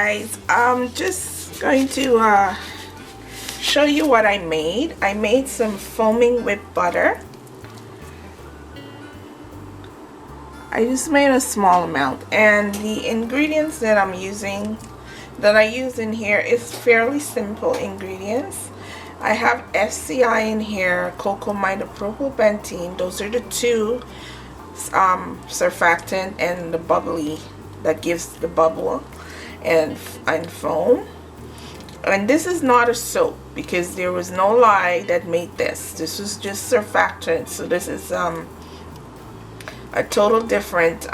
guys, I'm just going to show you what I made. I made some foaming whipped butter. I just made a small amount, and the ingredients that I use in here is fairly simple ingredients. I have SCI in here, cocamidopropyl benzene. Those are the two surfactant and the bubbly that gives the bubble and foam. And this is not a soap because there was no lye that made this. This was just surfactant. So this is a total different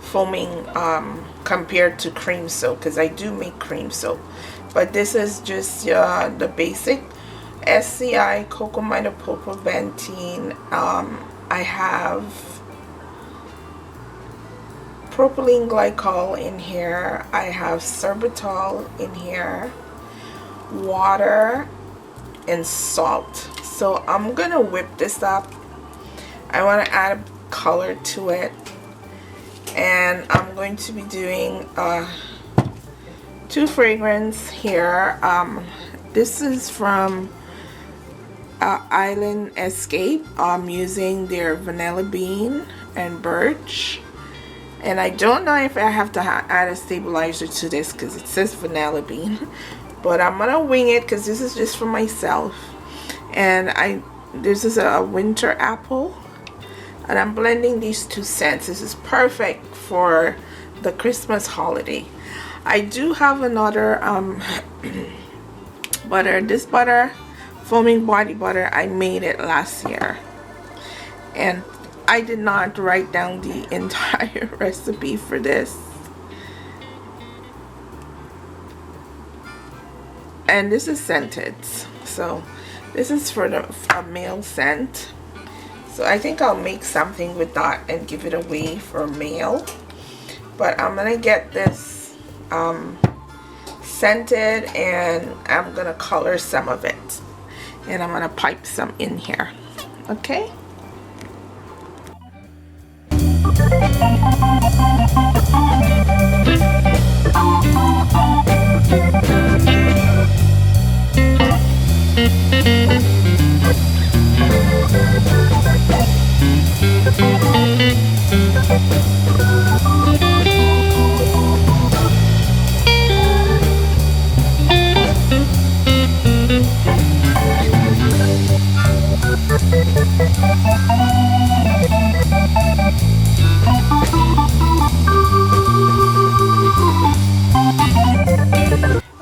foaming compared to cream soap, because I do make cream soap. But this is just the basic SCI cocamidopropyl benzene. I have propylene glycol in here. I have sorbitol in here, water, and salt. So I'm gonna whip this up. I want to add a color to it, and I'm going to be doing two fragrance here. This is from Island Escape. I'm using their vanilla bean and birch, and I don't know if I have to add a stabilizer to this because it says vanilla bean, but I'm gonna wing it because this is just for myself. And this is a winter apple, and I'm blending these two scents. This is perfect for the Christmas holiday. I do have another butter. This butter, foaming body butter, I made it last year, and I did not write down the entire recipe for this. And this is scented, so this is for a male scent. So I think I'll make something with that and give it away for male. But I'm gonna get this scented, and I'm gonna color some of it, and I'm gonna pipe some in here. Okay.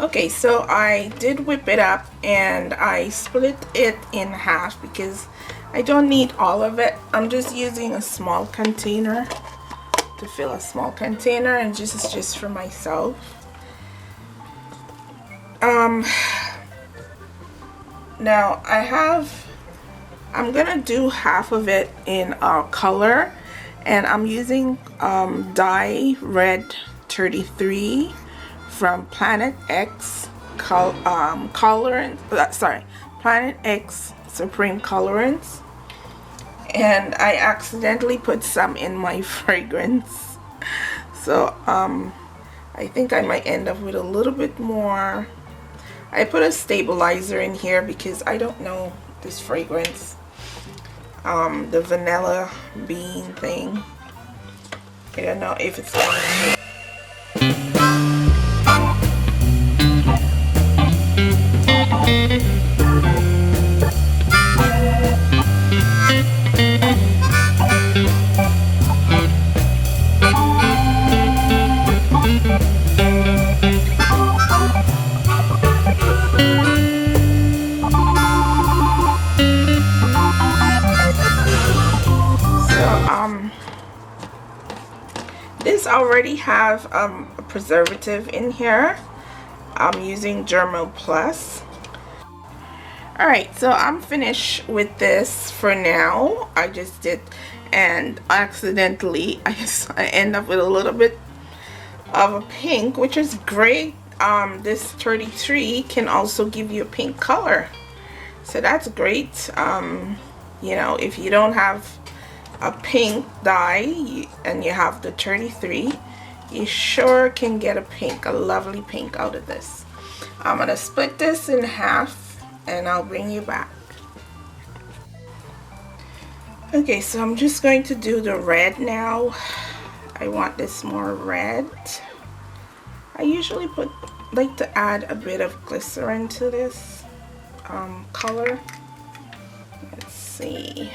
Okay, so I did whip it up, and I split it in half because I don't need all of it. I'm just using a small container to fill a small container, and this is just for myself. Now I'm gonna do half of it in color, and I'm using dye red 33 from Planet X Planet X Supreme Colorants, and I accidentally put some in my fragrance, so I think I might end up with a little bit more. I put a stabilizer in here because I don't know this fragrance, the vanilla bean thing. I don't know if it's gonna this already have a preservative in here. I'm using Germo Plus. Alright, so I'm finished with this for now. I just did, and accidentally I end up with a little bit of a pink, which is great. This 33 can also give you a pink color, so that's great. You know, if you don't have a pink dye and you have the 33, you sure can get a pink, a lovely pink out of this. I'm gonna split this in half and I'll bring you back. Okay, so I'm just going to do the red now. I want this more red. I usually like to add a bit of glycerin to this color. Let's see.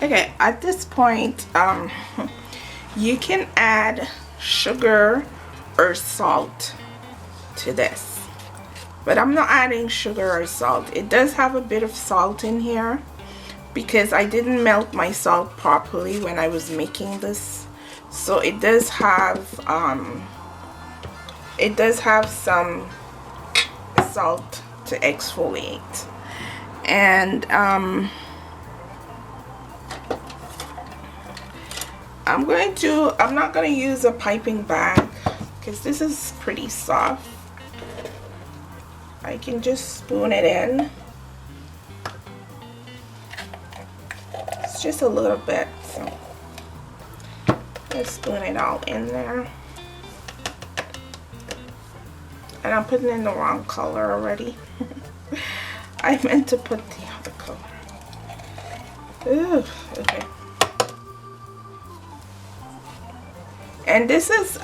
Okay, at this point, you can add sugar or salt to this, but I'm not adding sugar or salt. It does have a bit of salt in here because I didn't melt my salt properly when I was making this, so it does have some salt to exfoliate. And I'm not going to use a piping bag because this is pretty soft. I can just spoon it in. It's just a little bit, so let's spoon it all in there. And I'm putting in the wrong color already. I meant to put the other color. Ooh, okay. And this is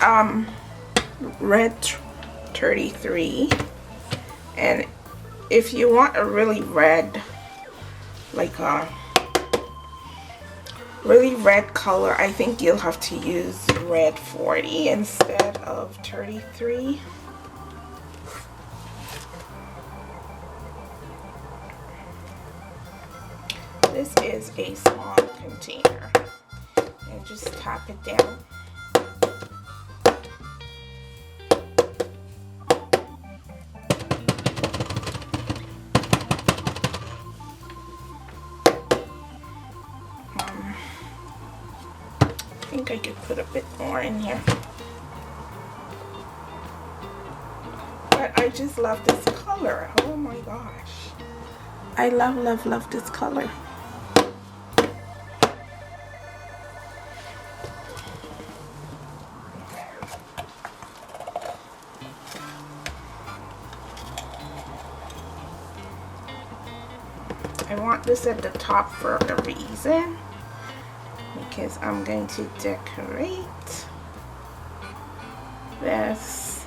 red 33, and if you want a really red, like a really red color, I think you'll have to use red 40 instead of 33. This is a small container, and just tap it down. I think I could put a bit more in here, but I just love this color. Oh my gosh, I love this color. I want this at the top for a reason, because I'm going to decorate this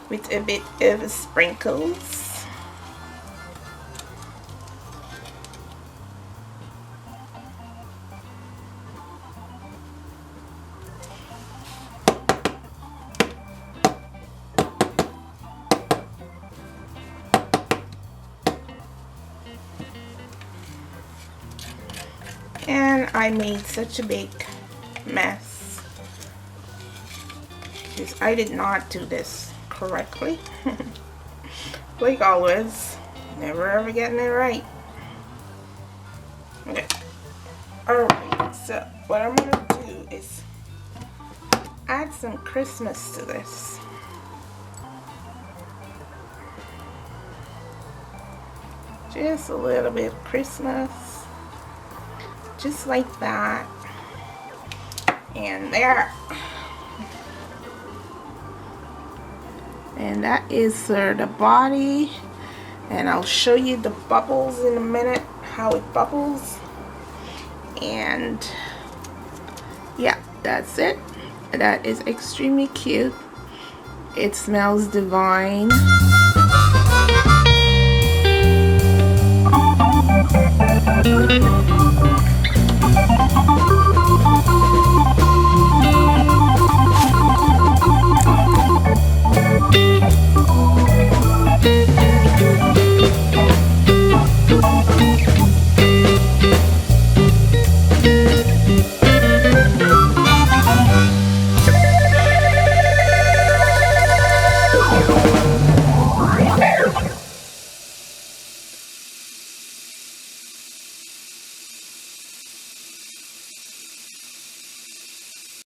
with a bit of sprinkles. And I made such a big mess because I did not do this correctly. Like always, never ever getting it right. Okay. Alright, so what I'm going to do is add some Christmas to this. Just a little bit of Christmas. Just like that. And there. And that is the body. And I'll show you the bubbles in a minute, how it bubbles. And yeah, that's it. That is extremely cute. It smells divine.